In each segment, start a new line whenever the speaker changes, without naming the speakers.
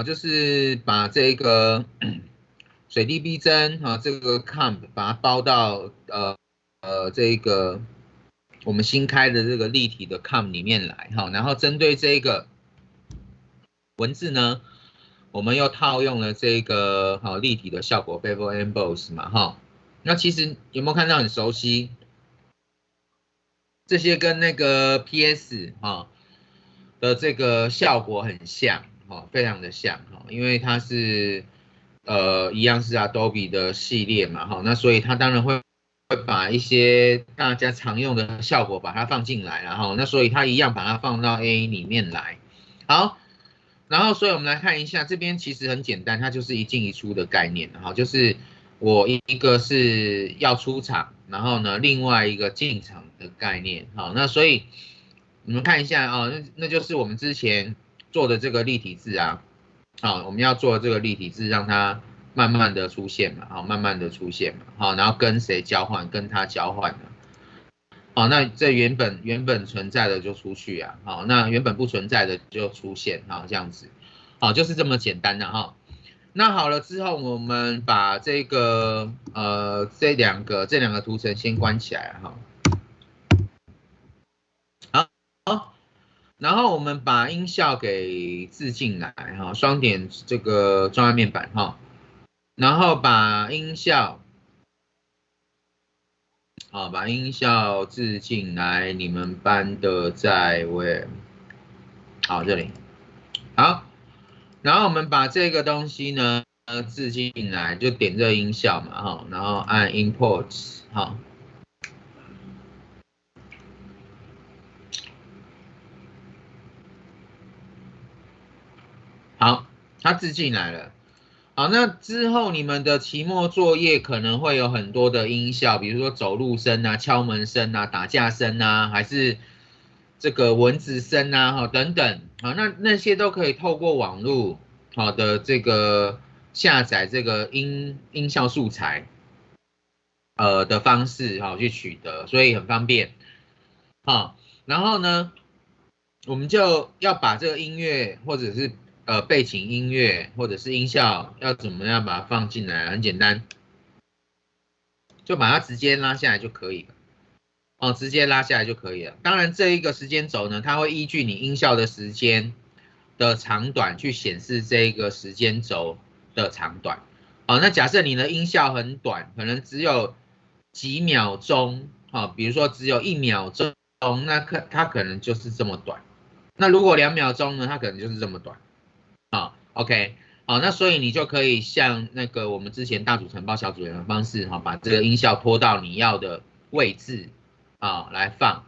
啊，就是把这个水滴逼真啊，这个 comp 把它包到这个我们新开的这个立体的 comp 里面来哈，然后针对这个文字呢，我们又套用了这个立体的效果 Bevel Emboss 嘛哈，那其实有没有看到很熟悉？这些跟那个 PS 的这个效果很像非常的像因为它是一样是 Adobe 的系列嘛那所以它当然会把一些大家常用的效果把它放进来，那所以它一样把它放到 A 里面来。好，然后所以我们来看一下，这边其实很简单，它就是一进一出的概念就是我一个是要出场，然后呢另外一个进场的概念。好，那所以你们看一下那就是我们之前做的这个立体字啊。好，我们要做这个立体字，让它慢慢的出现嘛，好，慢慢的出现嘛，好，然后跟谁交换？跟它交换的。好，那这原本存在的就出去啊，好，那原本不存在的就出现，好，这样子，好，就是这么简单的哈。那好了之后，我们把这个这两个图层先关起来哈。好，然后我们把音效给置进来哈，双点这个中央面板哈，然后把音效。好，把音效置进来，你们班的在位。好，这里。好，然后我们把这个东西呢置进来，就点这个音效嘛，然后按 Import， 好。好，它置进来了。好，那之后你们的期末作业可能会有很多的音效，比如说走路声啊、敲门声啊、打架声啊，还是这个蚊子声啊，等等，好，那些都可以透过网络的这个下载这个音效素材的方式去取得，所以很方便。好，然后呢，我们就要把这个音乐或者是背景音乐或者是音效要怎么样把它放进来，很简单，就把它直接拉下来就可以了。直接拉下来就可以了。当然，这一个时间轴呢，它会依据你音效的时间的长短去显示这个时间轴的长短。那假设你的音效很短，可能只有几秒钟，比如说只有1秒钟，那它可能就是这么短。那如果2秒钟呢，它可能就是这么短。OK， 好，那所以你就可以像那个我们之前大组成包小组员的方式，把这个音效拖到你要的位置来放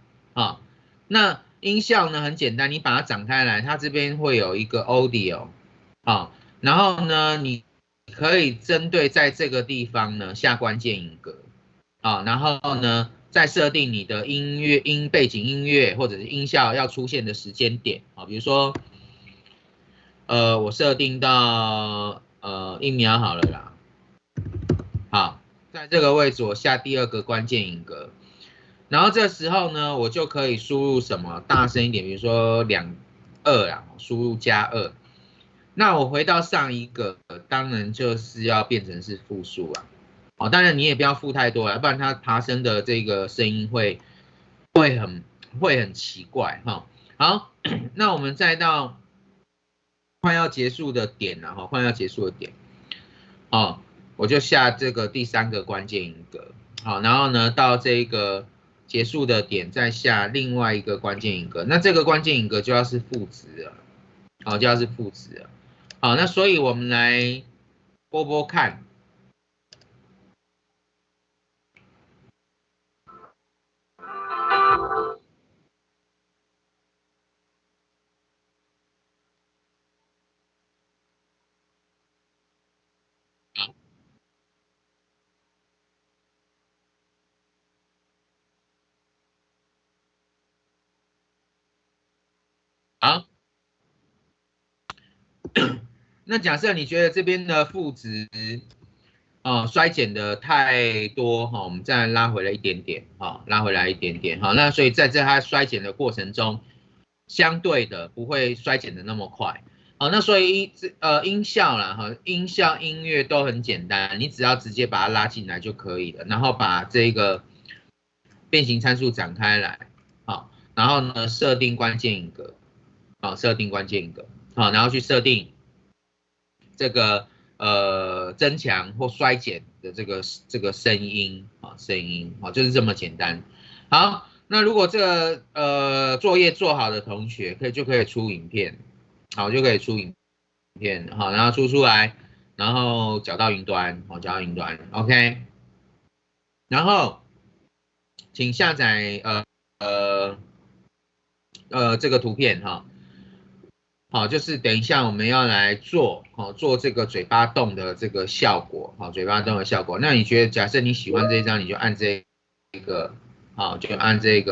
那音效呢很简单，你把它展开来，它这边会有一个 Audio 然后呢，你可以针对在这个地方呢下关键音格然后呢再设定你的背景音乐或者是音效要出现的时间点比如说我设定到1秒好了啦。好，在这个位置我下第2个关键音格，然后这时候呢，我就可以输入什么大声一点，比如说2、2啦，输入+2。那我回到上一个，当然就是要变成是复数啊。当然你也不要复太多了，不然它爬升的这个声音会很奇怪好，那我们再到快要结束的点快要结束的点我就下这个第3个关键音格然后呢到这个结束的点再下另外一个关键音格，那这个关键音格就要是负值了就要是负值了那所以我们来播播看。好，那假设你觉得这边的负值衰减的太多我们再拉回来一点点拉回来一点点那所以在它衰减的过程中，相对的不会衰减的那么快好，那所以音效啦哈，音效音乐都很简单，你只要直接把它拉进来就可以了，然后把这个变形参数展开来，好，然后呢设定关键音格，好，设定关键音格，好，然后去设定这个增强或衰减的这个声音啊，声音啊，就是这么简单。好，那如果这个作业做好的同学，就可以出影片，好，就可以出影片，好，然后出来，然后缴到云端，好，缴到云端 ，OK。然后请下载这个图片哈。好，就是等一下我们要来做，做这个嘴巴动的这个效果，好，嘴巴动的效果。那你觉得，假设你喜欢这一张，你就按这个，好，就按这个。